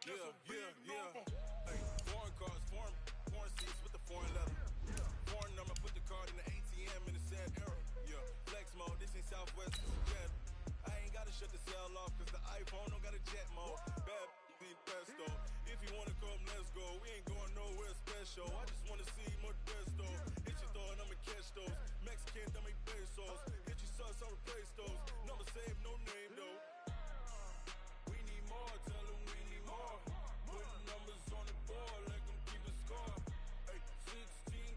Yeah. Hey, foreign cars, foreign seats with the foreign leather. Foreign number, put the card in the ATM in the sad era. Yeah, flex mode, this ain't Southwest, this is jet. I ain't gotta shut the cell off, cause the iPhone don't got a jet mode. Bad ain't pesto. If you wanna come, let's go. We ain't going nowhere special. I just wanna see Modesto. Hit your thought, I'ma catch those. Mexican, dummy pesos. Hit your sus, I'll replace those. Number save, no name though. We need more, tell them we need more. Putting numbers on the board, like them keep a score. Hey, 16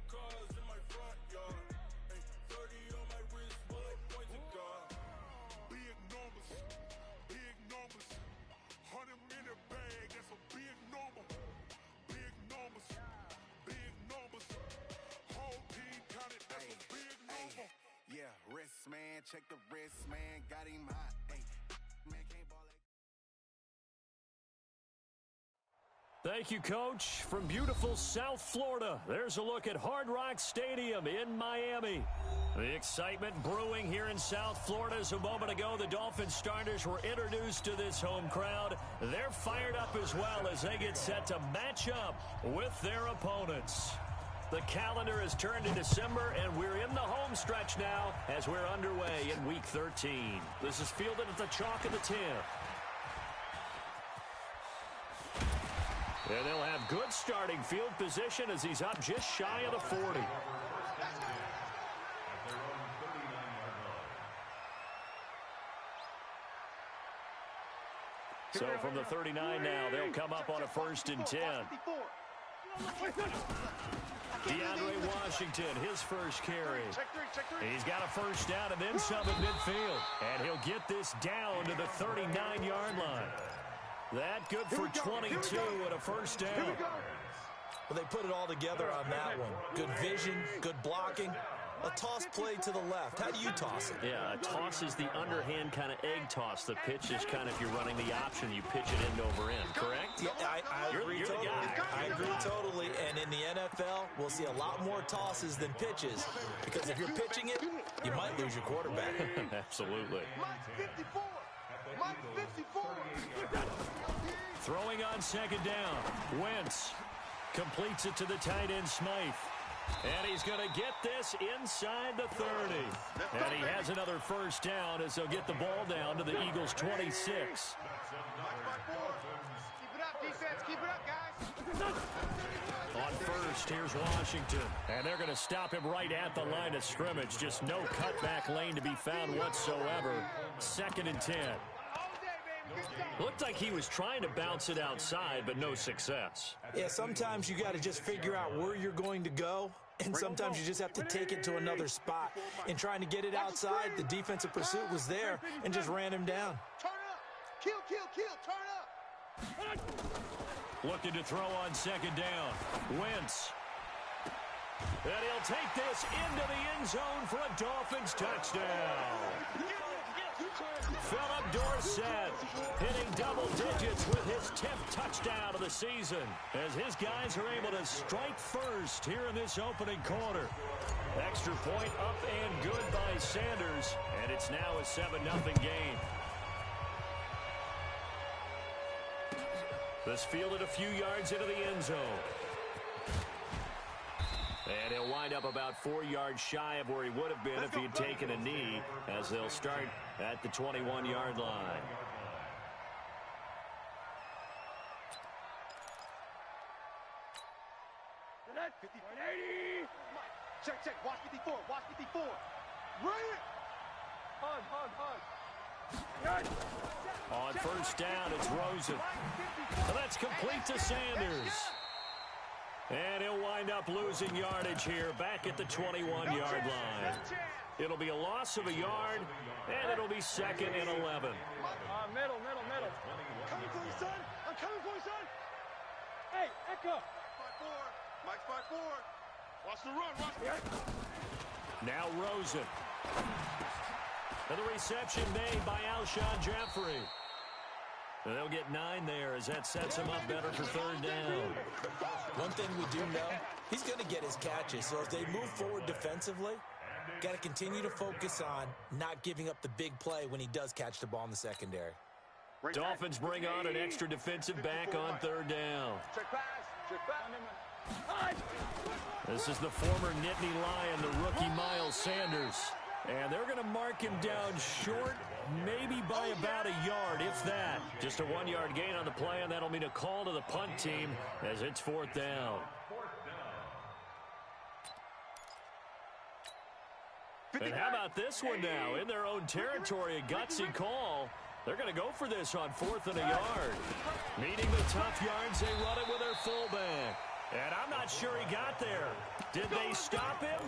cars in my front yard. Hey, 30 on my wrist, while I point to God. Big numbers, 100 in the bag, that's a big number. Big numbers, whole team counted, that's a big number. Yeah, wrist man, check the wrist man, got him hot. Hey, man can't ball like. Thank you, Coach. From beautiful South Florida, there's a look at Hard Rock Stadium in Miami. The excitement brewing here in South Florida as a moment ago the Dolphins starters were introduced to this home crowd. They're fired up as well as they get set to match up with their opponents. The calendar has turned to December, and we're in the home stretch now as we're underway in Week 13. This is fielded at the chalk of the 10. And they'll have good starting field position as he's up just shy of the 40. So from the 39 now, they'll come up on a 1st and 10. DeAndre Washington, his first carry. He's got a first down and then some at midfield. And he'll get this down to the 39-yard line. That good for 22 and a first down. Well, they put it all together on that one. Good vision, good blocking. A toss play to the left. How do you toss it? Yeah, a toss is the underhand kind of egg toss. The pitch is kind of, if you're running the option, you pitch it end over end, correct? Yeah, I agree totally. I agree totally. And in the NFL, we'll see a lot more tosses than pitches. Because if you're pitching it, you might lose your quarterback. Absolutely. Mike 54. Throwing on 2nd down. Wentz completes it to the tight end Smythe. And he's going to get this inside the 30. And he has another first down as they'll get the ball down to the Eagles' 26. Keep it up, defense. Keep it up, guys. On first, here's Washington. And they're going to stop him right at the line of scrimmage. Just no cutback lane to be found whatsoever. 2nd and 10. Looked like he was trying to bounce it outside, but no success. Yeah, sometimes you got to just figure out where you're going to go, and sometimes you just have to take it to another spot. In trying to get it outside, the defensive pursuit was there and just ran him down. Turn up. Kill, turn up. Looking to throw on 2nd down. Wentz. And he'll take this into the end zone for a Dolphins touchdown. Philip Dorsett hitting double digits with his 10th touchdown of the season as his guys are able to strike first here in this opening quarter. Extra point up and good by Sanders, and it's now a 7-0 game. This fielded a few yards into the end zone. And he'll wind up about 4 yards shy of where he would have been if he had taken a knee, as they'll start at the 21-yard line. Check. Watch 54. Run it. Hug. On first down, it's Rosen. And that's complete to Sanders. And he'll wind up losing yardage here back at the 21-yard line. It'll be a loss of a yard, and it'll be 2nd and 11. Middle. Coming for you, son. I'm coming for you, son. Hey, Echo. Mike's 5-4. Watch the run. Now Rosen. And the reception made by Alshon Jeffrey. They'll get 9 there as that sets him up better for 3rd down. One thing we do know, he's going to get his catches. So as they move forward defensively, got to continue to focus on not giving up the big play when he does catch the ball in the secondary. Dolphins bring on an extra defensive back on third down. Check pass. Check pass. This is the former Nittany Lion, the rookie Miles Sanders. And they're going to mark him down short, maybe by about a yard, if that. Just a 1-yard gain on the play, and that'll mean a call to the punt team as it's fourth down. And how about this one now? In their own territory, a gutsy call. They're going to go for this on 4th and a yard. Needing the tough yards, they run it with their fullback. And I'm not sure he got there. Did they stop him?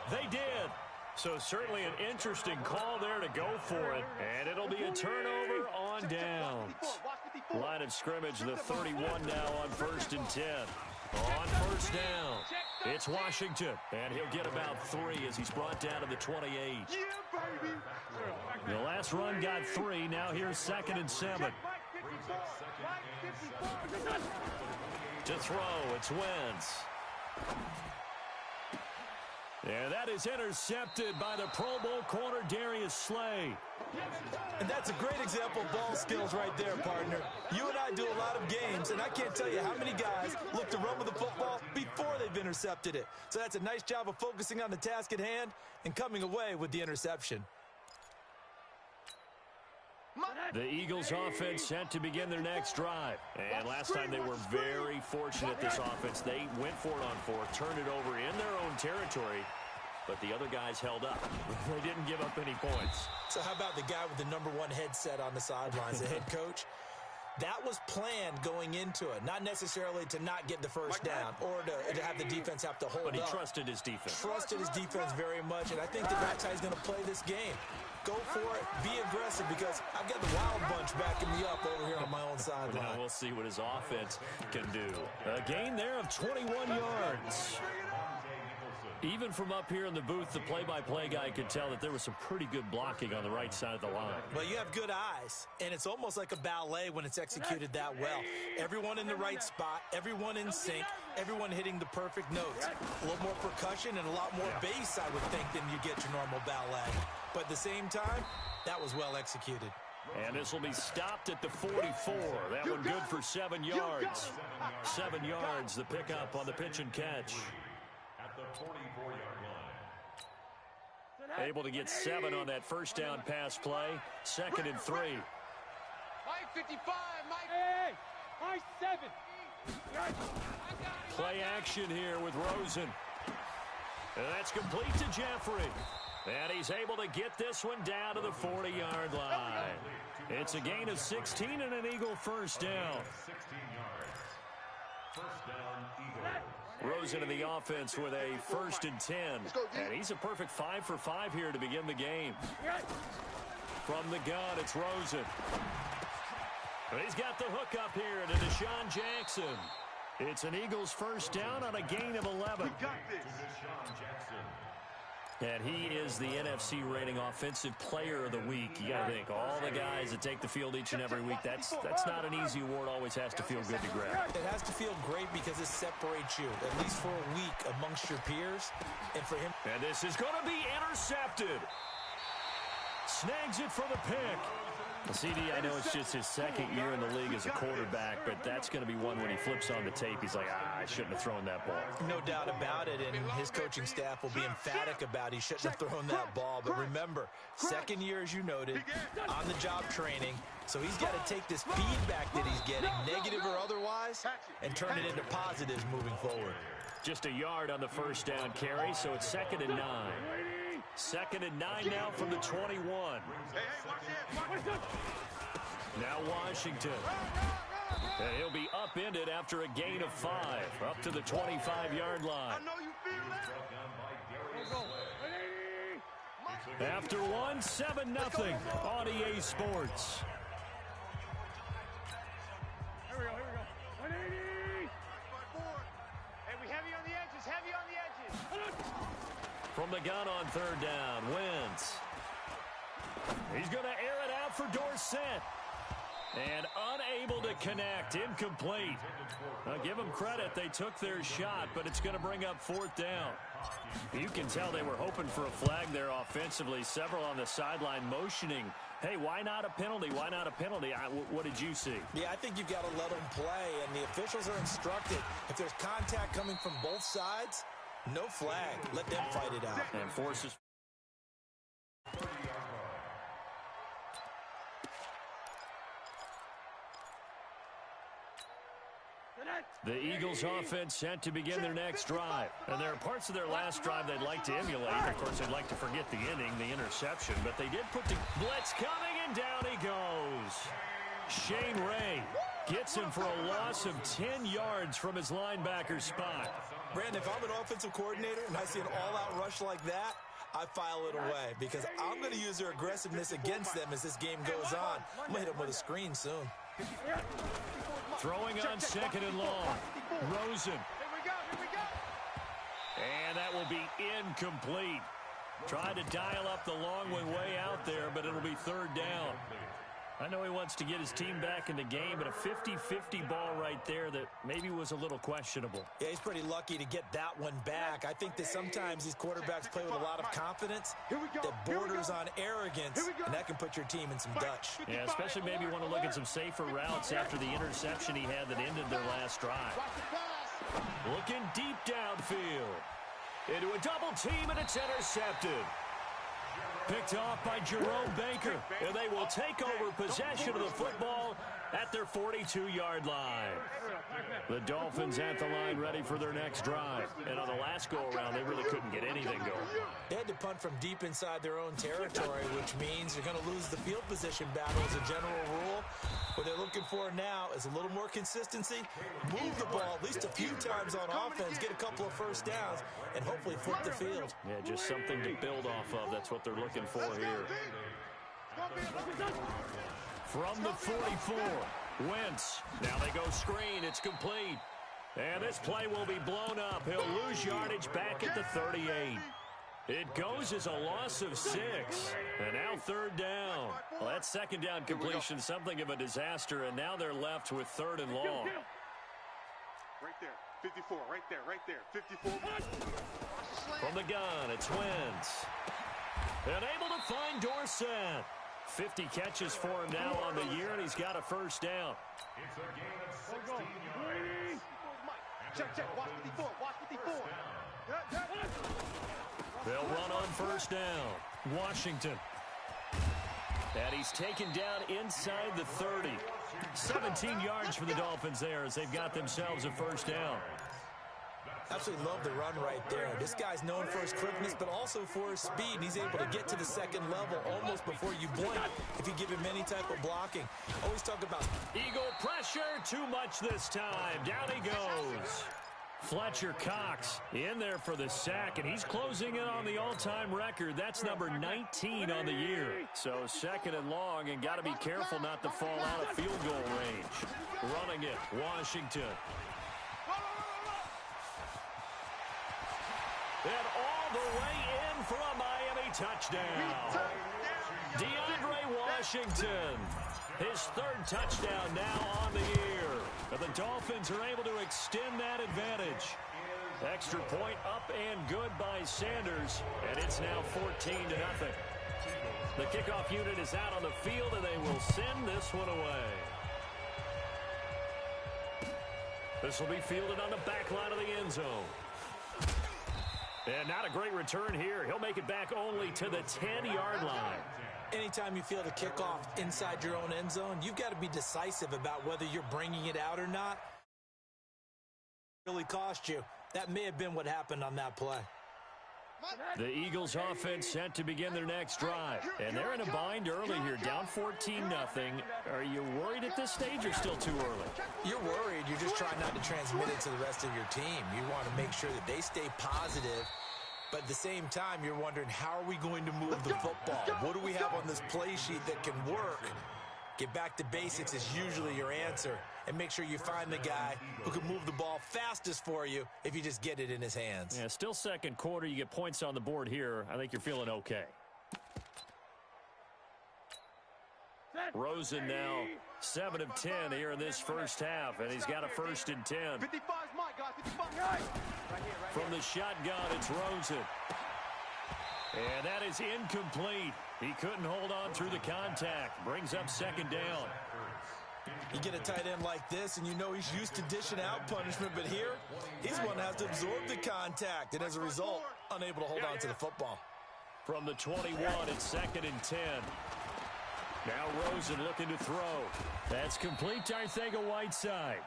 They did. So certainly an interesting call there to go for it. And it'll be a turnover on downs. Line of scrimmage, the 31 now on 1st and 10. On first down, it's Washington. And he'll get about 3 as he's brought down to the 28. The last run got 3. Now here's 2nd and 7. To throw, it's Wentz. And that is intercepted by the Pro Bowl corner, Darius Slay. And that's a great example of ball skills right there, partner. You and I do a lot of games, and I can't tell you how many guys look to run with the football before they've intercepted it. So that's a nice job of focusing on the task at hand and coming away with the interception. The Eagles offense set to begin their next drive. And last time they were very fortunate, this offense. They went for it on 4th, turned it over in their own territory, but the other guys held up. They didn't give up any points. So how about the guy with the #1 headset on the sidelines, the head coach? That was planned going into it, not necessarily to not get the first down or to have the defense have to hold up. But he trusted his defense. Trusted his defense very much, and I think that's how he's going to play this game. Go for it, be aggressive, because I've got the wild bunch backing me up over here on my own sideline. Now we'll see what his offense can do. A gain there of 21 yards. Even from up here in the booth, the play-by-play guy could tell that there was some pretty good blocking on the right side of the line. Well, you have good eyes, and it's almost like a ballet when it's executed that well. Everyone in the right spot, everyone in sync, everyone hitting the perfect notes. A little more percussion and a lot more bass, I would think, than you get your normal ballet. But at the same time, that was well executed. And this will be stopped at the 44. That one good for 7 yards. 7 yards, the pickup on the pitch and catch. At the 44-yard line. Able to get 7 on that first down pass play. 2nd and 3. Mike 55, Mike. Hey, Mike 7. Play action here with Rosen. And that's complete to Jeffrey. And he's able to get this one down to the 40-yard line. It's a gain of 16 and an Eagle first down. 16 yards. First down, Eagle. Rosen in the offense with a 1st and 10. And he's a perfect 5 for 5 here to begin the game. From the gun, it's Rosen. But he's got the hook up here to Deshaun Jackson. It's an Eagles first down on a gain of 11. We got this. Deshaun Jackson. And he is the NFC rating offensive player of the week. You got to think, all the guys that take the field each and every week, that's not an easy award. Always has to feel good to grab. It has to feel great because it separates you, at least for a week, amongst your peers. And for him. And this is going to be intercepted. Snags it for the pick. CD, I know it's just his 2nd year in the league as a quarterback, but that's going to be one when he flips on the tape. He's like, I shouldn't have thrown that ball. No doubt about it, and his coaching staff will be emphatic about he shouldn't have thrown that ball. But remember, 2nd year, as you noted, on-the-job training, so he's got to take this feedback that he's getting, negative or otherwise, and turn it into positives moving forward. Just a yard on the first down carry, so it's 2nd and 9. 2nd and 9 now from the 21. Now Washington. And he'll be upended after a gain of 5, up to the 25-yard line. After one, 7-0 on EA Sports. Here we go. 180. Hey, we heavy on the edges. Heavy on the edges. From the gun on 3rd down, Wentz. He's going to air it out for Dorsett. And unable to connect. Incomplete. Now, give them credit. They took their shot, but it's going to bring up 4th down. You can tell they were hoping for a flag there offensively. Several on the sideline motioning, hey, why not a penalty? Why not a penalty? What did you see? Yeah, I think you've got to let them play, and the officials are instructed. If there's contact coming from both sides, no flag. Let them fight it out. And forces. The Eagles offense set to begin their next drive. And there are parts of their last drive they'd like to emulate. Of course, they'd like to forget the inning, the interception. But they did put the blitz coming, and down he goes. Shane Ray gets him for a loss of 10 yards from his linebacker spot. Brandon, if I'm an offensive coordinator and I see an all-out rush like that, I file it away because I'm going to use their aggressiveness against them as this game goes on. I'm going to hit them with a screen soon. Throwing on 2nd and long. Rosen. And that will be incomplete. Tried to dial up the long one way out there, but it'll be 3rd down. I know he wants to get his team back in the game, but a 50-50 ball right there that maybe was a little questionable. Yeah, he's pretty lucky to get that one back. I think that sometimes these quarterbacks play with a lot of confidence that borders on arrogance, and that can put your team in some Dutch. Yeah, especially maybe you want to look at some safer routes after the interception he had that ended their last drive. Looking deep downfield. Into a double team, and it's intercepted. Picked off by Jerome Baker, and they will take over possession of the football at their 42-yard line. The Dolphins at the line ready for their next drive. And on the last go-around, they really couldn't get anything going. They had to punt from deep inside their own territory, which means they're going to lose the field position battle as a general rule. What they're looking for now is a little more consistency, move the ball at least a few times on offense, get a couple of first downs, and hopefully flip the field. Yeah, just something to build off of. That's what they're looking for here. From the 44, Wentz. Now they go screen. It's complete. And this play will be blown up. He'll lose yardage back at the 38. It goes as a loss of 6. And now 3rd down. Well, that 2nd down completion, something of a disaster. And now they're left with 3rd and long. Right there. 54. Right there. 54. From the gun, it's Wentz. And able to find Dorsett. 50 catches for him now on the year, and he's got a first down. It's a gain of 16 yards. Check. Watch 54. Watch 54. They'll run on first down. Washington. And he's taken down inside the 30. 17 yards for the Dolphins there as they've got themselves a first down. Absolutely love the run right there. This guy's known for his quickness, but also for his speed. And he's able to get to the 2nd level almost before you blink if you give him any type of blocking. Always talk about Eagle pressure, too much this time. Down he goes. Fletcher Cox in there for the sack, and he's closing in on the all-time record. That's number 19 on the year. So 2nd and long, and got to be careful not to fall out of field goal range. Running it, Washington. And all the way in for a Miami touchdown. DeAndre Washington, his 3rd touchdown now on the year. And the Dolphins are able to extend that advantage. Extra point up and good by Sanders, and it's now 14-0. The kickoff unit is out on the field, and they will send this one away. This will be fielded on the back line of the end zone. And not a great return here. He'll make it back only to the 10-yard line. anytime you feel the kickoff inside your own end zone, you've got to be decisive about whether you're bringing it out or not. Really cost you. That may have been what happened on that play. The Eagles offense set to begin their next drive. And they're in a bind early here, down 14-0. Are you worried at this stage or still too early? You're worried. You're just trying not to transmit it to the rest of your team. You want to make sure that they stay positive. But at the same time, you're wondering, how are we going to move the football? What do we have on this play sheet that can work? Get back to basics is usually your answer. And make sure you find the guy who can move the ball fastest for you if you just get it in his hands. Yeah, still second quarter. You get points on the board here. I think you're feeling okay. Rosen now 7 of 10 here in this first half, and he's got a 1st and 10. 55's mine, guys. 55. Right here. From the shotgun, it's Rosen. And that is incomplete. He couldn't hold on through the contact. Brings up 2nd down. You get a tight end like this, and you know he's used to dishing out punishment, but here, he's one that has to absorb the contact, and as a result, unable to hold on to the football. From the 21, it's 2nd and 10. Now Rosen looking to throw. That's complete to Arcega-Whiteside.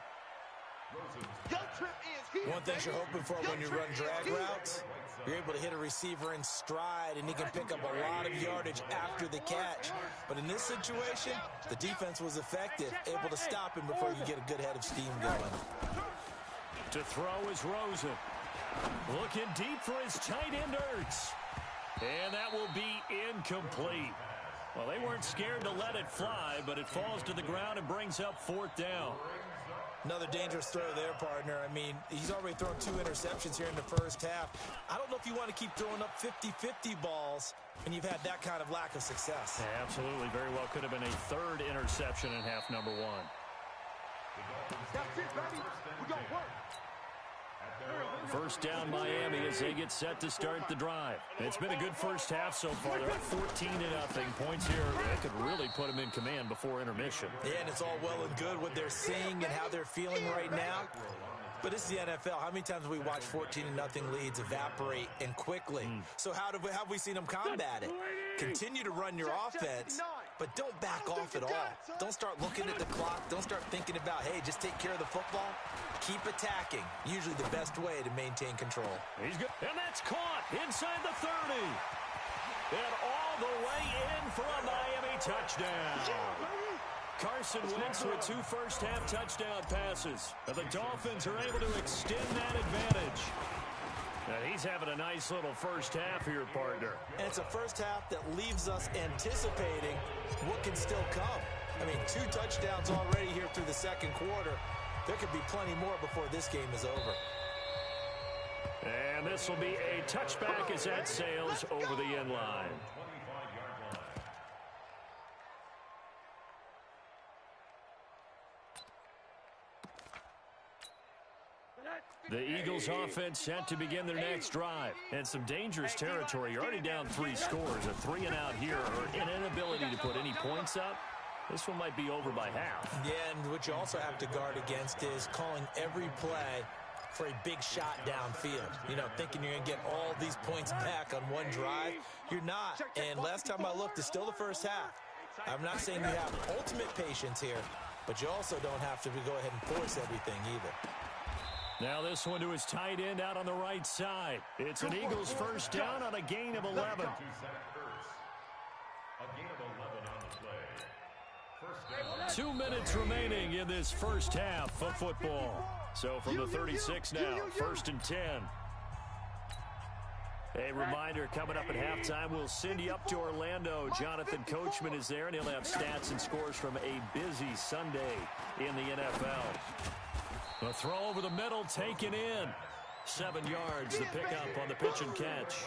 One thing you're hoping for when you run drag routes, you're able to hit a receiver in stride, and he can pick up a lot of yardage after the catch. But in this situation, the defense was effective, able to stop him before you get a good head of steam going. To throw is Rosen. Looking deep for his tight end, Ertz. And that will be incomplete. Well, they weren't scared to let it fly, but it falls to the ground and brings up 4th down. Another dangerous throw there, partner. I mean, he's already thrown 2 interceptions here in the first half. I don't know if you want to keep throwing up 50-50 balls when you've had that kind of lack of success. Yeah, absolutely. Very well could have been a 3rd interception in half number 1. That's it, baby. We got work. 1st down Miami as they get set to start the drive. It's been a good first half so far. They're up 14-0. Points here, they could really put them in command before intermission. Yeah, and it's all well and good what they're seeing and how they're feeling right now. But this is the NFL. How many times have we watched 14-0 leads evaporate and quickly? So how have we seen them combat it? Continue to run your offense, but don't back off at all. Don't start looking at the clock. Don't start thinking about, hey, just take care of the football. Keep attacking. Usually the best way to maintain control. He's good. And that's caught inside the 30. And all the way in for a Miami touchdown. Carson Wentz with 2 first-half touchdown passes. And the Dolphins are able to extend that advantage. Now he's having a nice little first half here, partner. And it's a first half that leaves us anticipating what can still come. I mean, 2 touchdowns already here through the second quarter. There could be plenty more before this game is over. And this will be a touchback as that sails over the end line. The Eagles offense set to begin their next drive. And some dangerous territory. You're already down 3 scores. A 3 and out here, or an inability to put any points up. This one might be over by half. Yeah, and what you also have to guard against is calling every play for a big shot downfield. You know, thinking you're going to get all these points back on one drive. You're not. And last time I looked, it's still the first half. I'm not saying you have ultimate patience here, but you also don't have to go ahead and force everything either. Now this one to his tight end out on the right side. It's an Eagles first down on a gain of 11. A gain of 11 on the play. 2 minutes remaining in this first half of football. So from the 36 now, 1st and 10. A reminder, coming up at halftime, we'll send you up to Orlando. Jonathan Coachman is there, and he'll have stats and scores from a busy Sunday in the NFL. The throw over the middle, taken in. 7 yards, the pickup on the pitch and catch.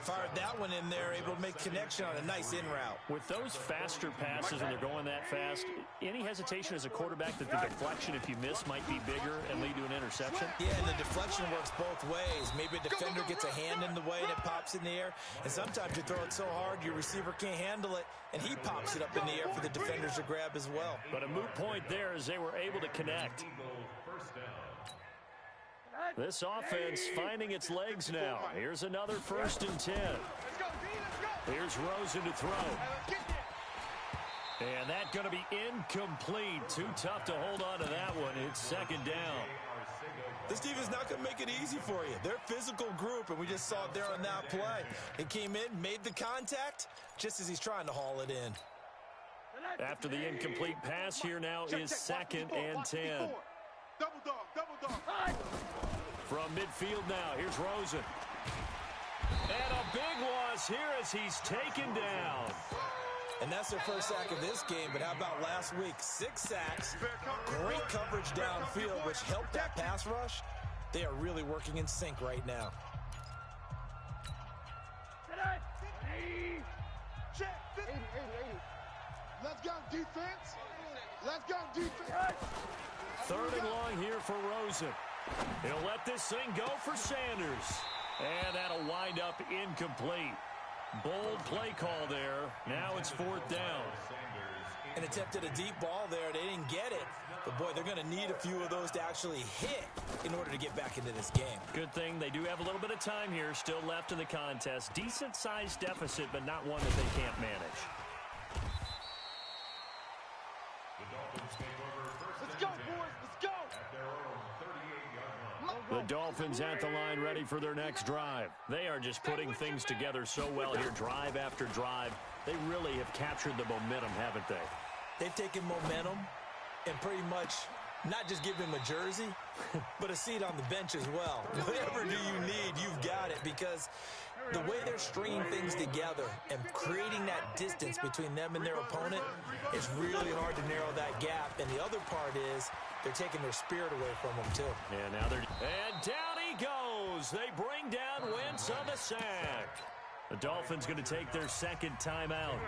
Fired that one in there, able to make connection on a nice in route. With those faster passes and they're going that fast, any hesitation as a quarterback that the deflection, if you miss, might be bigger and lead to an interception? Yeah, and the deflection works both ways. Maybe a defender gets a hand in the way and it pops in the air. And sometimes you throw it so hard your receiver can't handle it, and he pops it up in the air for the defenders to grab as well. But a moot point there as they were able to connect. This offense finding its legs now. Here's another 1st and 10. Here's Rosen to throw. And that's going to be incomplete. Too tough to hold on to that one. It's 2nd down. This defense is not going to make it easy for you. They're a physical group, and we just saw it there on that play. It came in, made the contact, just as he's trying to haul it in. After the incomplete pass, here now is 2nd and 10. Double dog, double dog. From midfield now, here's Rosen. And a big loss here as he's taken down. And that's their first sack of this game, but how about last week? 6 sacks, great coverage downfield, which helped that pass rush. They are really working in sync right now. Let's go, defense. Let's go, defense. 3rd and long here for Rosen. He'll let this thing go for Sanders. And that'll wind up incomplete. Bold play call there. Now it's 4th down. And attempted a deep ball there. They didn't get it. But, boy, they're going to need a few of those to actually hit in order to get back into this game. Good thing they do have a little bit of time here still left in the contest. Decent-sized deficit, but not one that they can't manage. Let's go, boys. Let's go. The Dolphins at the line ready for their next drive. They are just putting things together so well here, drive after drive. They really have captured the momentum, haven't they? They've taken momentum and pretty much not just give him a jersey, but a seat on the bench as well. Whatever do you need, you've got it, because the way they're stringing things together and creating that distance between them and their opponent, it's really hard to narrow that gap. And the other part is they're taking their spirit away from them, too. Yeah, now they're... And down he goes. They bring down Wentz on the sack. The Dolphins going to take their 2nd timeout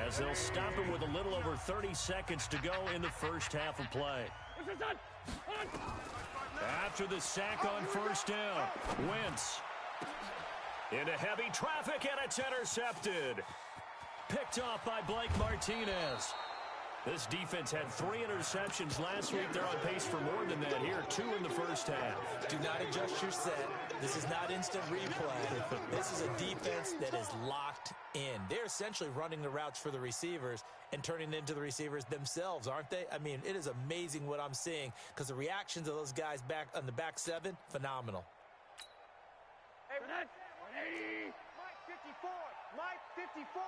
as they'll stop him with a little over 30 seconds to go in the first half of play. After the sack on 1st down, Wentz into heavy traffic, and it's intercepted. Picked off by Blake Martinez. This defense had 3 interceptions last week. They're on pace for more than that here, 2 in the first half. Do not adjust your set. This is not instant replay. This is a defense that is locked in. They're essentially running the routes for the receivers and turning it into the receivers themselves, aren't they? I mean, it is amazing what I'm seeing, because the reactions of those guys back on the back 7, phenomenal. Hey, 180. Mike 54. Mike 54.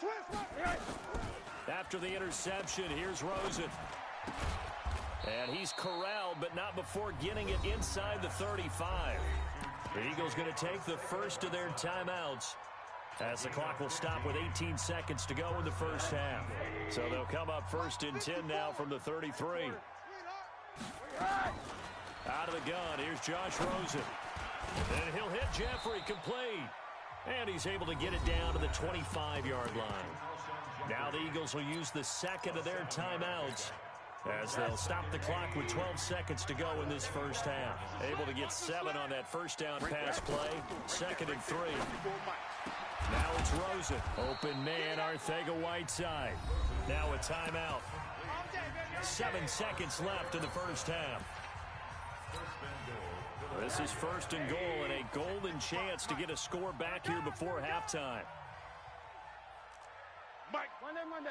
Switch. After the interception, here's Rosen. And he's corralled, but not before getting it inside the 35. The Eagles going to take the first of their timeouts as the clock will stop with 18 seconds to go in the first half. So they'll come up 1st and 10 now from the 33. Out of the gun, here's Josh Rosen. And he'll hit Jeffrey, complete. And he's able to get it down to the 25-yard line. Now the Eagles will use the 2nd of their timeouts as they'll stop the clock with 12 seconds to go in this first half. Able to get 7 on that 1st down pass play. 2nd and 3. Now it's Rosen. Open man, Arcega-Whiteside. Now a timeout. 7 seconds left in the first half. This is 1st and goal, and a golden chance to get a score back here before halftime. Mike. Monday.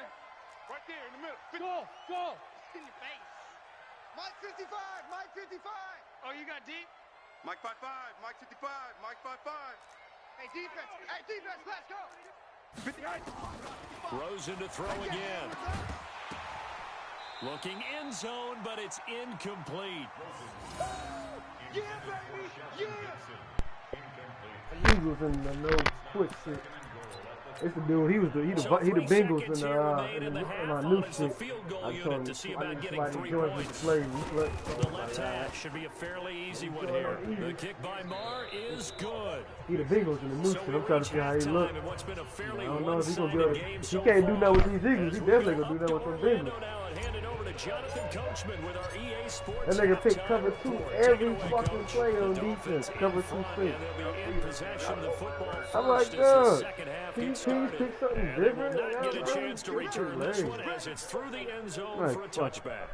Right there in the middle. Go. In your face. Mike 55. Mike 55. Oh, you got deep? Mike 55. Mike 55. Mike 55. Hey, defense. Let's go. 59. Rosen to throw again. Looking end zone, but it's incomplete. Yeah, baby. Yeah. The Eagles in the no quick shit. It's the dude. He the Bengals in my new shit. I told him somebody join me to play. The left hash should be a fairly easy one here. The kick by Marr is good. He the Bengals in the new shit. I'm trying to see how he look. I don't know if he's gonna do it. He can't do nothing with these Eagles. He definitely gonna do nothing with them Bengals. Jonathan Coachman with our EA Sports. That nigga pick cover 2 every fucking play on defense. Cover 2 6. I'm like, God, can you please pick something different? Not get a chance to return this one as it's through the end zone for a touchback.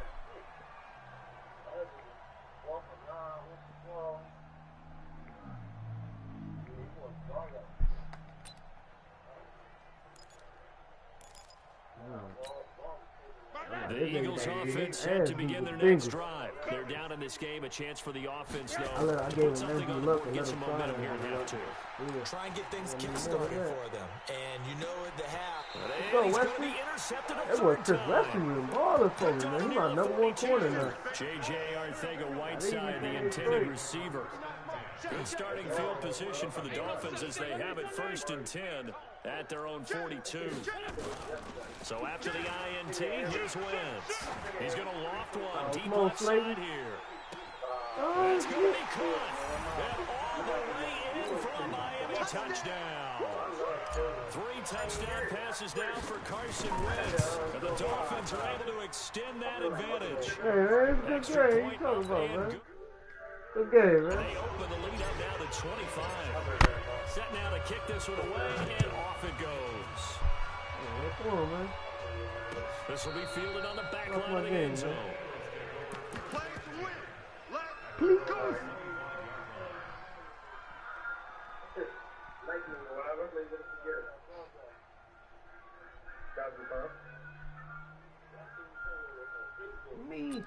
The Eagles offense set to begin their next drive. They're down in this game. A chance for the offense, though. Put something on the board, get some momentum here in half 2. Try and get things kick-started for them. And you know at the half. And he's going to be intercepted a that boy third Chris time. Wesley was baller for me, man. He's my #1 corner now. J.J. Arcega-Whiteside, the intended receiver. Good starting field position for the Dolphins as they have it 1st and 10 at their own 42. So after the INT, here's Wentz. He's going to loft one deep left side here. That's going to be caught. And all the way in for a Miami touchdown. 3 touchdown passes now for Carson Wentz. And the Dolphins are able to extend that advantage. Hey, man, it's a good game. What you talking about, man? Good game, man. They open the lead up now to 25. Set now to kick this one away, and off it goes. Yeah, come on, man. This will be fielded on the back line of the end zone. Please. Me.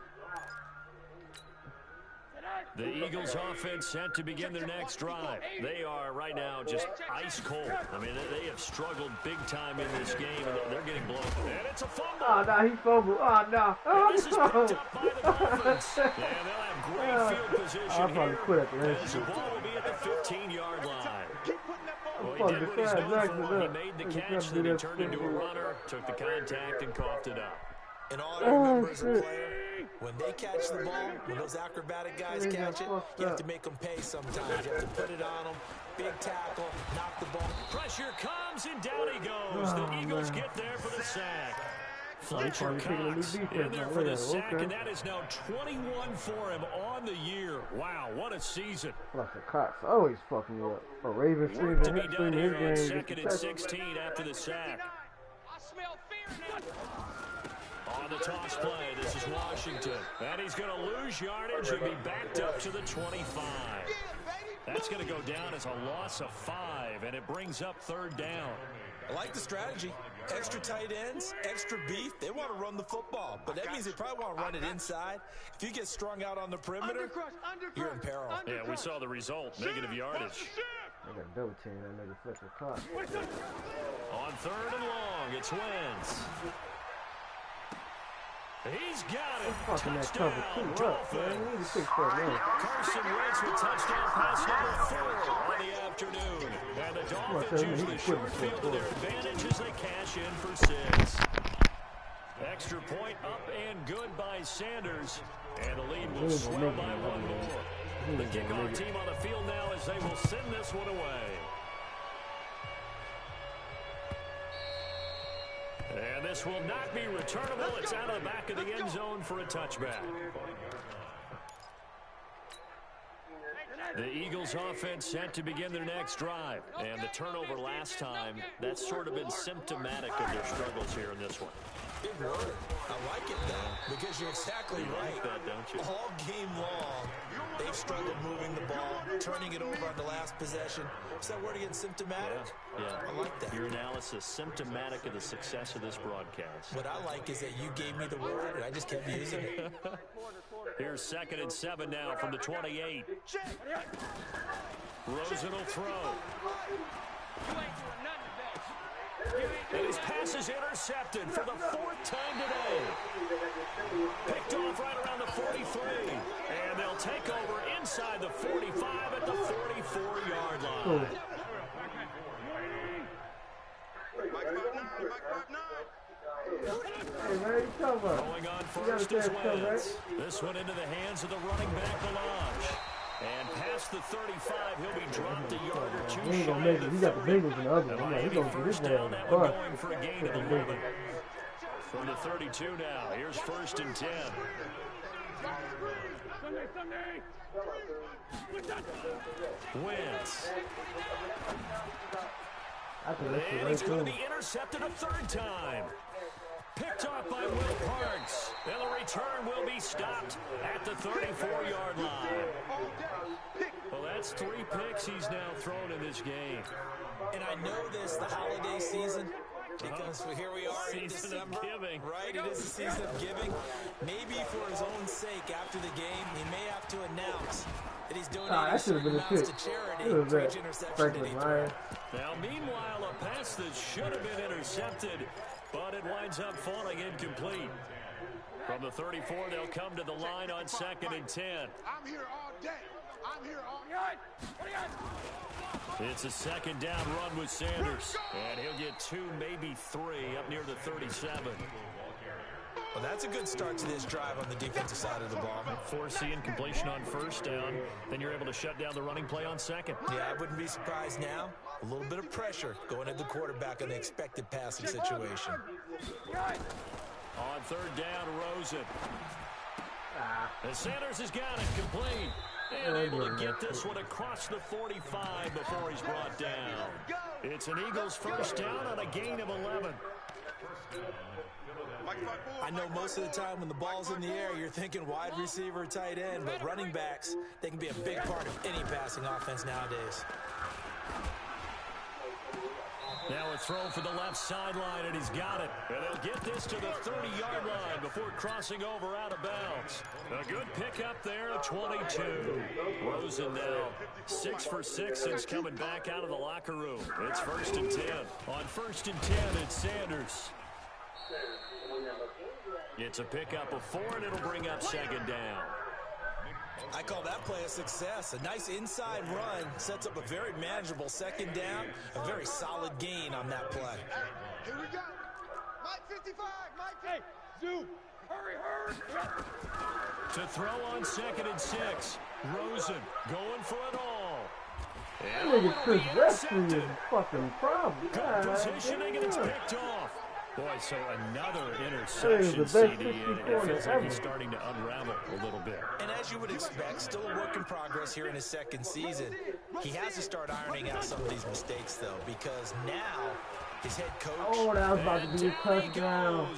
The Eagles offense set to begin their next drive. They are right now just ice cold. I mean, they have struggled big time in this game, and they're getting blown. And it's a fumble. Oh, no, he fumbled. Oh, no. Oh, this is picked up by the Dolphins. And they'll have great field position I'll probably quit at the end. as the ball will be at the 15-yard line. Well, he Fuck did the what he's flag, known Jackson, for. He up. made the He catch, can't then do he that turned into a stupid. runner, took the contact, and coughed it up. And all I remember as a player, when they catch the ball, when those acrobatic guys catch it, you have to make them pay sometimes. You have to put it on them, big tackle, knock the ball. Pressure comes, and down he goes. The Eagles get there for the sack. Fletcher Cox in there for the sack, and that is now 21 for him on the year. Wow, what a season. Fletcher Cox always fucking you up. A Raven Work to be stream done in here on his game. 2nd and 16 after the sack. I smell fear now. On the toss play, this is Washington. And he's going to lose yardage and be backed up to the 25. That's going to go down as a loss of 5, and it brings up 3rd down. I like the strategy. Extra tight ends, extra beef. They want to run the football, but that means they probably want to run it inside. If you get strung out on the perimeter, you're in peril. Yeah, we saw the result, negative yardage. I got double team that nigga Fletcher Cox. On 3rd and long, it's Wentz. He's got it. Fucking that Touchdown, cover too up, man. You need to fix that, man. Carson Wentz with touchdown pass number 4 on the afternoon. And the Dolphins use the short field to their advantage as they cash in for 6. Extra point up and good by Sanders. And the lead will swell by 1 more. The kickoff team on the field now as they will send this one away. And this will not be returnable. It's out of the back of the end zone for a touchback. The Eagles offense set to begin their next drive. And the turnover last time, that's sort of been symptomatic of their struggles here in this one. Big word. I like it, though, because you're exactly right. Like that, don't you? All game long, they've struggled moving the ball, turning it over on the last possession. Is that word again, symptomatic? Yeah. I like that. Your analysis, symptomatic of the success of this broadcast. What I like is that you gave me the word, and I just kept using it. Here's 2nd and 7 now from the 28. Rosen will throw. And his pass is intercepted for the 4th time today. Picked off right around the 43. And they'll take over inside the 45 at the 44-yard line. Hey, man, you talking about? Going on first is Wentz. This one into the hands of the running back, Melange. And past the 35, he'll be dropped a yard or 2 He ain't gonna shy make of it. the He got the 30. Bengals in the other one. He's gonna get his First down, damn that one butt. going for a gain of 11. From the 32 now, here's 1st and 10. Wentz. And he's going to be intercepted a 3rd time. Picked off by Will Parks. And the return will be stopped at the 34-yard line. Well, that's 3 picks he's now thrown in this game. And I know this, the holiday season, because here we are in December, giving. right? It is the season of giving. Maybe for his own sake, after the game, he may have to announce that he's donating certain amounts to charity for each interception that he throws. Now, meanwhile, a pass that should have been intercepted, but it winds up falling incomplete. From the 34, they'll come to the line on 2nd and 10. I'm here all day. I'm here all night. It's a 2nd down run with Sanders. And he'll get 2, maybe 3 up near the 37. Well, that's a good start to this drive on the defensive side of the ball. Forcing completion on first down. Then you're able to shut down the running play on second. Yeah, I wouldn't be surprised now. A little bit of pressure going at the quarterback in the expected passing situation. On third down, Rosen. And Sanders has got it complete. And able to get this one across the 45 before he's brought down. It's an Eagles first down on a gain of 11. I know most of the time when the ball's in the air, you're thinking wide receiver, tight end, but running backs, they can be a big part of any passing offense nowadays. Now a throw for the left sideline, and he's got it. And he'll get this to the 30-yard line before crossing over out of bounds. A good pickup there, 22. Rosen now 6 for 6 since coming back out of the locker room. It's 1st and 10. On 1st and 10, it's Sanders. It's a pickup of 4, and it'll bring up 2nd down. I call that play a success. A nice inside run sets up a very manageable 2nd down. A very solid gain on that play. Here we go. Mike 55. Mike. Hey, Zoo. Hurry. To throw on 2nd and 6. Rosen going for it all. That nigga Chris Westry is a fucking problem. Good positioning, and it's picked off. Boy, so another interception, CD, and it feels like he's starting to unravel a little bit. And as you would expect, still a work in progress here in his 2nd season. He has to start ironing out some of these mistakes, though, because now his head coach... Oh, that was about to be a touchdown.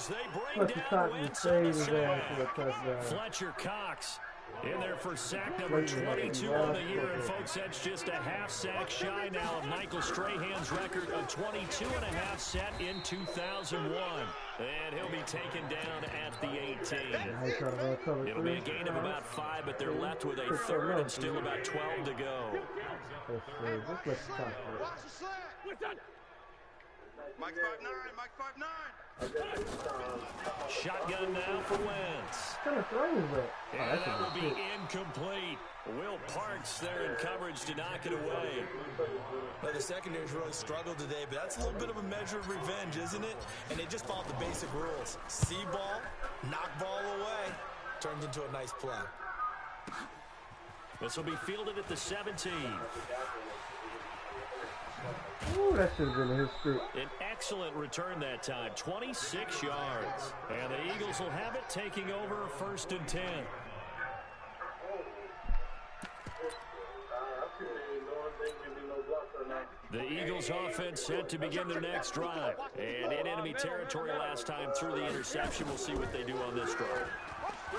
Fletcher Cox would save his ass for a touchdown. Fletcher Cox in there for sack number 22 on the year. And, folks, that's just a half sack shy now of Michael Strahan's record of 22 and a half set in 2001. And he'll be taken down at the 18. It'll be a gain of about 5, but they're left with a 3rd and still about 12 to go. Mike 5'9", Mike 5'9". Shotgun now for Wentz. What kind of throw is that? And that will be incomplete. Will Parks there in coverage to knock it away. Well, the secondary's really struggled today, but that's a little bit of a measure of revenge, isn't it? And they just followed the basic rules. See ball, knock ball away. Turns into a nice play. This will be fielded at the 17. Ooh, that should have been a history. An excellent return that time, 26 yards. And the Eagles will have it, taking over 1st and 10. The Eagles offense set to begin their next drive. And in enemy territory last time through the interception. We'll see what they do on this drive.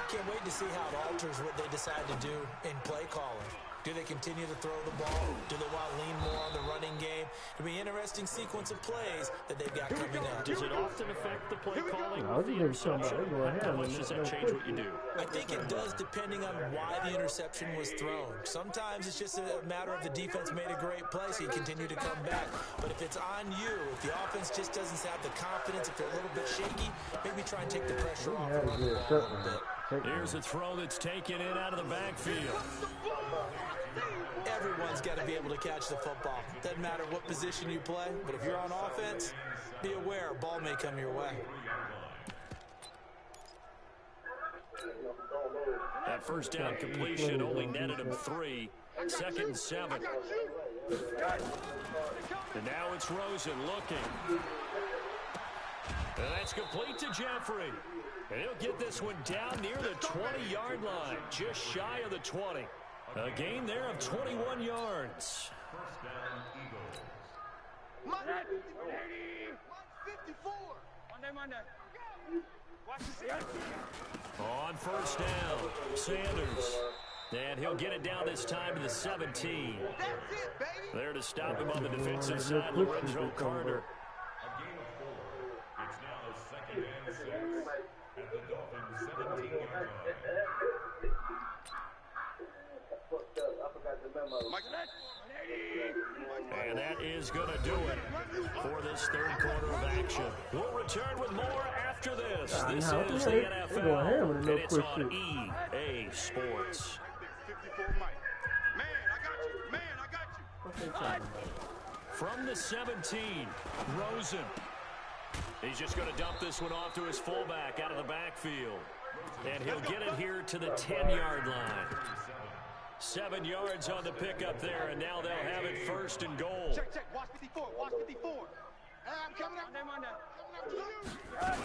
Can't wait to see how it alters what they decide to do in play calling. Do they continue to throw the ball? Do they want to lean more on the running game? It'll be an interesting sequence of plays that they've got coming up. Does it often affect the play calling with the interception? How much does that change what you do? I think it does, depending on why the interception was thrown. Sometimes it's just a matter of the defense made a great play, so you continue to come back. But if it's on you, if the offense just doesn't have the confidence, if they're a little bit shaky, maybe try and take the pressure off and run the ball a little bit. Here's a throw that's taken in out of the backfield. Everyone's got to be able to catch the football. Doesn't matter what position you play, but if you're on offense, be aware a ball may come your way. That first down completion only netted him 3. 2nd and 7. And now it's Rosen looking. And that's complete to Jeffrey. And he'll get this one down near the 20-yard line, just shy of the 20. A gain there of 21 yards. First down, Eagles. Mike 54. Monday. Watch this. On first down, Sanders. And he'll get it down this time to the 17. That's it, baby. There to stop him on the defensive side, Lorenzo Carter. A gain of 4. It's now 2nd and 6 at the Dolphins' 17-yard line. And that is going to do it for this 3rd quarter of action. We'll return with more after this. This is the NFL, and it's on EA Sports. 54 Mike. Man, I got you. From the 17, Rosen. He's just going to dump this one off to his fullback out of the backfield. And he'll get it here to the 10-yard line. 7 yards on the pickup there, and now they'll have it 1st and goal. Check, check. Watch 54. Watch 54. Hey, I'm coming up. Coming up to you.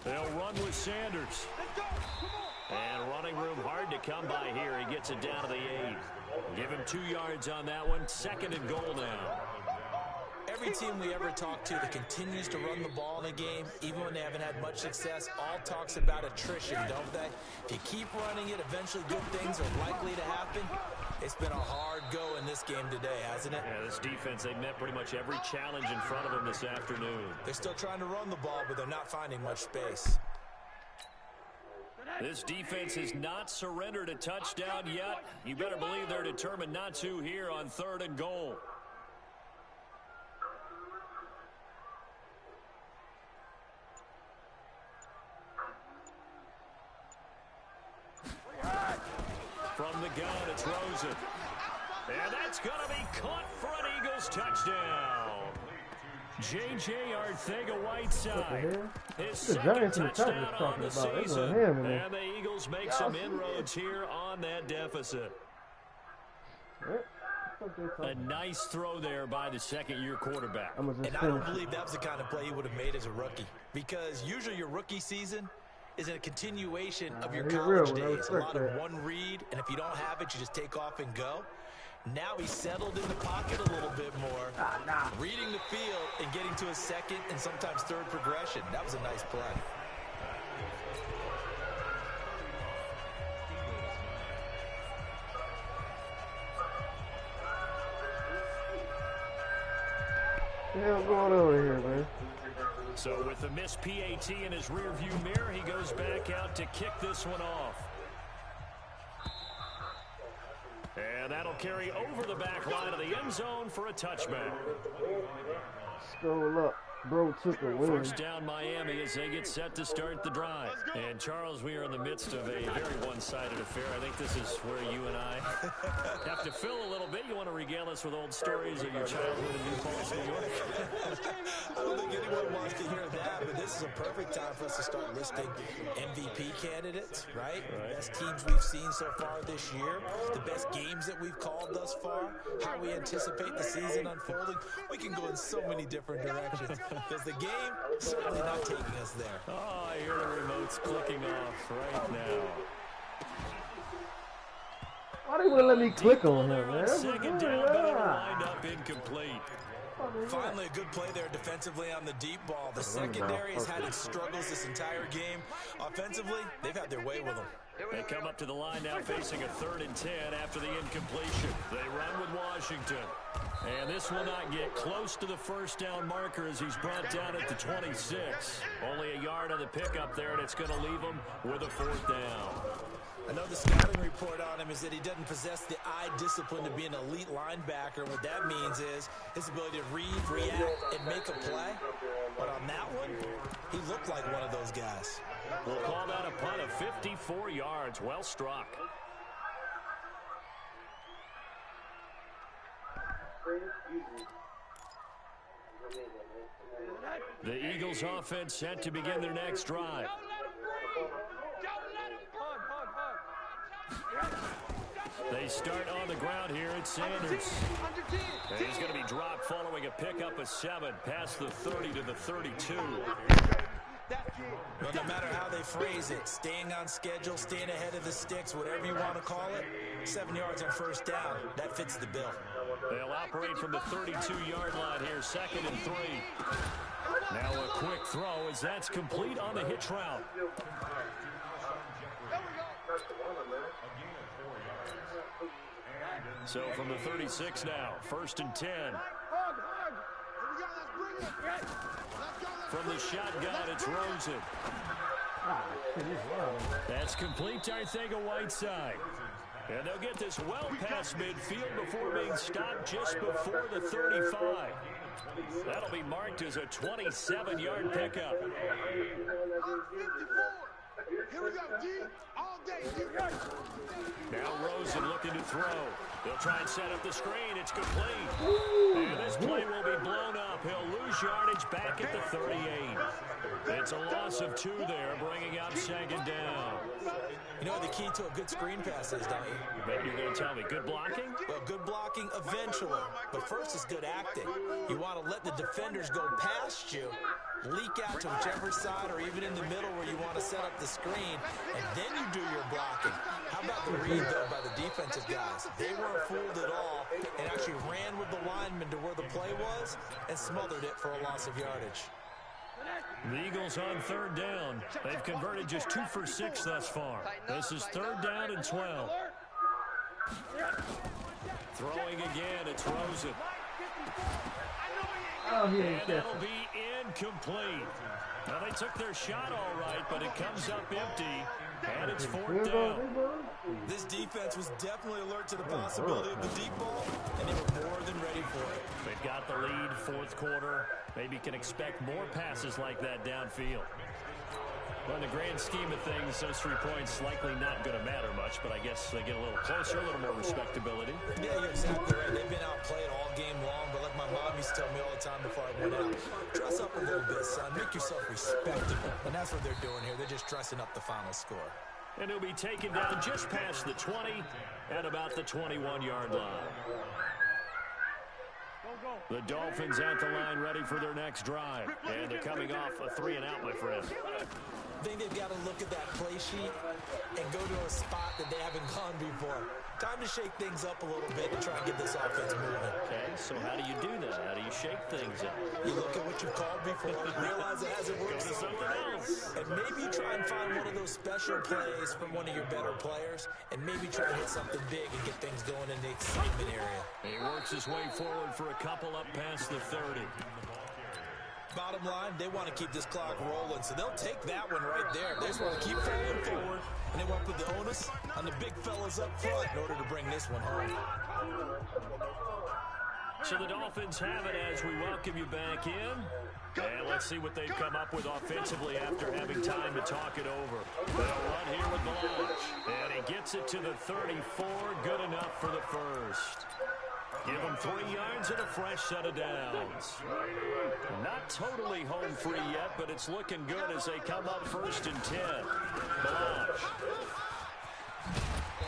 They'll run with Sanders. Let's go. Come on. And running room hard to come by here. He gets it down to the 8. Give him 2 yards on that one. 2nd and goal now. Every team we ever talk to that continues to run the ball in a game, even when they haven't had much success, all talks about attrition, don't they? If you keep running it, eventually good things are likely to happen. It's been a hard go in this game today, hasn't it? Yeah, this defense, they met pretty much every challenge in front of them this afternoon. They're still trying to run the ball, but they're not finding much space. This defense has not surrendered a touchdown yet. You better believe they're determined not to here on 3rd and goal. From the gun, it's Rosen. And that's going to be caught for an Eagles touchdown. J.J. Arcega-Whiteside. His second touchdown on the season. And the Eagles make some inroads here on that deficit. A nice throw there by the second-year quarterback. And I don't believe that was the kind of play he would have made as a rookie. Because usually your rookie season is a continuation of your college days. A lot of one read, and if you don't have it, you just take off and go. Now he's settled in the pocket a little bit more, reading the field and getting to a 2nd and sometimes 3rd progression. That was a nice play. What the hell's going on here, man? So with the missed PAT in his rearview mirror, he goes back out to kick this one off. And that'll carry over the back line of the end zone for a touchback. Scroll up. Bro took a win. 1st down Miami as they get set to start the drive. And Charles, we are in the midst of a very one-sided affair. I think this is where you and I have to fill a little bit. You want to regale us with old stories of your childhood in New Paltz, New York? I don't think anyone wants to hear that, but this is a perfect time for us to start listing MVP candidates, right? The best teams we've seen so far this year, the best games that we've called thus far, how we anticipate the season unfolding. We can go in so many different directions. Because the game certainly not taking us there. Oh, I hear the remotes clicking off right now. Why they wouldn't let me click on him, man? 2nd down, but it'll wind up incomplete. Finally, a good play there defensively on the deep ball. The secondary has had its struggles this entire game. Offensively, they've had their way with them. They come up to the line now facing a 3rd and 10 after the incompletion. They run with Washington. And this will not get close to the 1st down marker as he's brought down at the 26. Only a yard on the pickup there, and it's going to leave him with a 4th down. I know the scouting report on him is that he doesn't possess the eye discipline to be an elite linebacker. What that means is his ability to read, react, and make a play. But on that one, he looked like one of those guys. We'll call that a punt of 54 yards. Well struck. The Eagles offense set to begin their next drive. They start on the ground here at Sanders. And he's going to be dropped following a pickup of 7 past the 30 to the 32. Well, no matter how they phrase it, staying on schedule, staying ahead of the sticks, whatever you want to call it, 7 yards on 1st down, that fits the bill. They'll operate from the 32-yard line here, 2nd and 3. Now a quick throw as that's complete on the hitch route. So from the 36 now, 1st and 10. From the shotgun, it's Rosen. That's complete to Arcega-Whiteside. And they'll get this well past midfield before being stopped just before the 35. That'll be marked as a 27-yard pickup. Here we go, D. All day, D. Now Rosen looking to throw. They'll try and set up the screen. It's complete. And this play will be blown up. He'll lose yardage back at the 38. It's a loss of 2 there, bringing up second down. You know what the key to a good screen pass is, don't you? Maybe you're going to tell me good blocking? Well, good blocking eventually, but first is good acting. You want to let the defenders go past you, leak out to whichever side or even in the middle where you want to set up the screen, and then you do your blocking. How about the read, though, by the defensive guys? They weren't fooled at all and actually ran with the lineman to where the play was and smothered it for a loss of yardage. The Eagles on third down. They've converted just 2 for 6 thus far. This is third down and 12. Throwing again, it's Rosen. Oh, he And ain't that'll catching. be incomplete. Now, they took their shot all right, but it comes up empty, and it's fourth down. This defense was definitely alert to the possibility of the deep ball, and they were more than ready for it. They've got the lead, fourth quarter. Maybe can expect more passes like that downfield. Well, in the grand scheme of things, those 3 points likely not going to matter much, but I guess they get a little closer, a little more respectability. Yeah, you're exactly right. They've been outplayed all game long, but like my mom used to tell me all the time before I went out, dress up a little bit, son. Make yourself respectable. And that's what they're doing here. They're just dressing up the final score. And he'll be taken down just past the 20 at about the 21-yard line. The Dolphins at the line ready for their next drive. And they're coming off a 3-and-out, my friend. I think they've got to look at that play sheet and go to a spot that they haven't gone before. Time to shake things up a little bit and try and get this offense moving. Okay, so how do you do that? How do you shake things up? You look at what you've called before, realize it hasn't worked Go to something else. and maybe try and find one of those special plays from one of your better players, and maybe try and hit something big and get things going in the excitement area. He works his way forward for a couple up past the 30. Bottom line, they want to keep this clock rolling, so they'll take that one right there. They just want to keep falling forward, and they want to put the onus on the big fellas up front in order to bring this one home. So the Dolphins have it as we welcome you back in. And let's see what they've come up with offensively after having time to talk it over. They'll run here with Blanche. And he gets it to the 34. Good enough for the first. Give them 3 yards and a fresh set of downs. Not totally home free yet, but it's looking good as they come up first and 10. Blanche.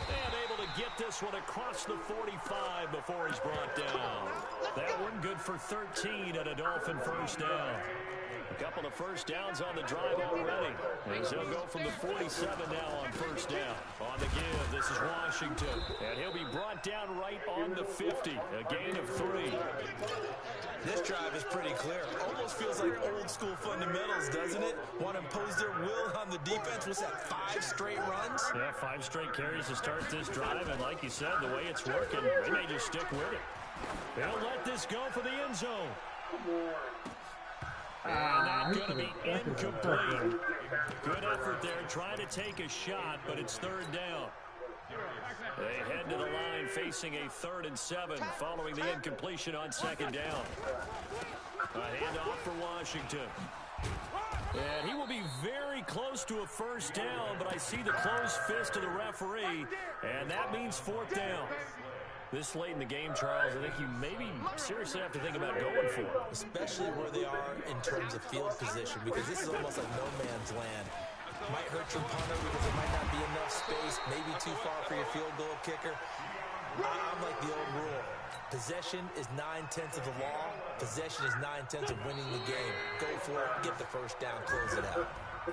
And able to get this one across the 45 before he's brought down. That one good for 13 and a Dolphin first down. A couple of first downs on the drive already. As he'll go from the 47 now on first down. On the give, this is Washington. And he'll be brought down right on the 50. A gain of 3. This drive is pretty clear. Almost feels like old school fundamentals, doesn't it? Want to impose their will on the defense. What's that, 5 straight runs? Yeah, 5 straight carries to start this drive. And like you said, the way it's working, they may just stick with it. They'll let this go for the end zone. And that's going to be incomplete. Good effort there, trying to take a shot, but it's third down. They head to the line facing a 3rd and 7 following the incompletion on second down. A handoff for Washington. And he will be very close to a first down, but I see the closed fist of the referee, and that means 4th down. This late in the game, Charles, I think you maybe seriously have to think about going for it. Especially where they are in terms of field position, because this is almost like no man's land. Might hurt your punter because there might not be enough space, maybe too far for your field goal kicker. I'm like the old rule. Possession is 9/10 of the law. Possession is 9/10 of winning the game. Go for it, get the first down, close it out.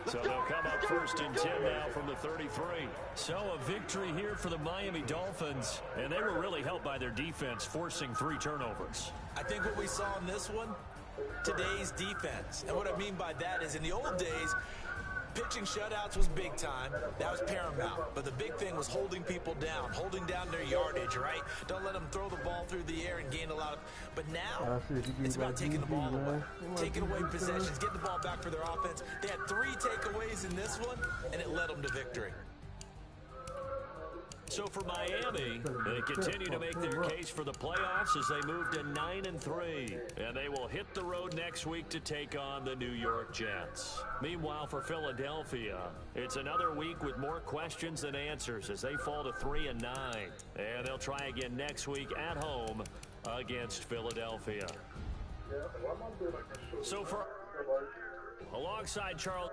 So they'll come up first and 10 now from the 33. So a victory here for the Miami Dolphins, and they were really helped by their defense, forcing 3 turnovers. I think what we saw in this one, today's defense. And what I mean by that is in the old days, pitching shutouts was big time. That was paramount. But the big thing was holding people down, holding down their yardage, right? Don't let them throw the ball through the air and gain a lot of... But now, it's about taking the ball away. Taking away possessions, getting the ball back for their offense. They had 3 takeaways in this one, and it led them to victory. So for Miami, they continue to make their case for the playoffs as they move to 9-3. And they will hit the road next week to take on the New York Jets. Meanwhile, for Philadelphia, it's another week with more questions than answers as they fall to 3-9. And they'll try again next week at home against Philadelphia. So for alongside Charles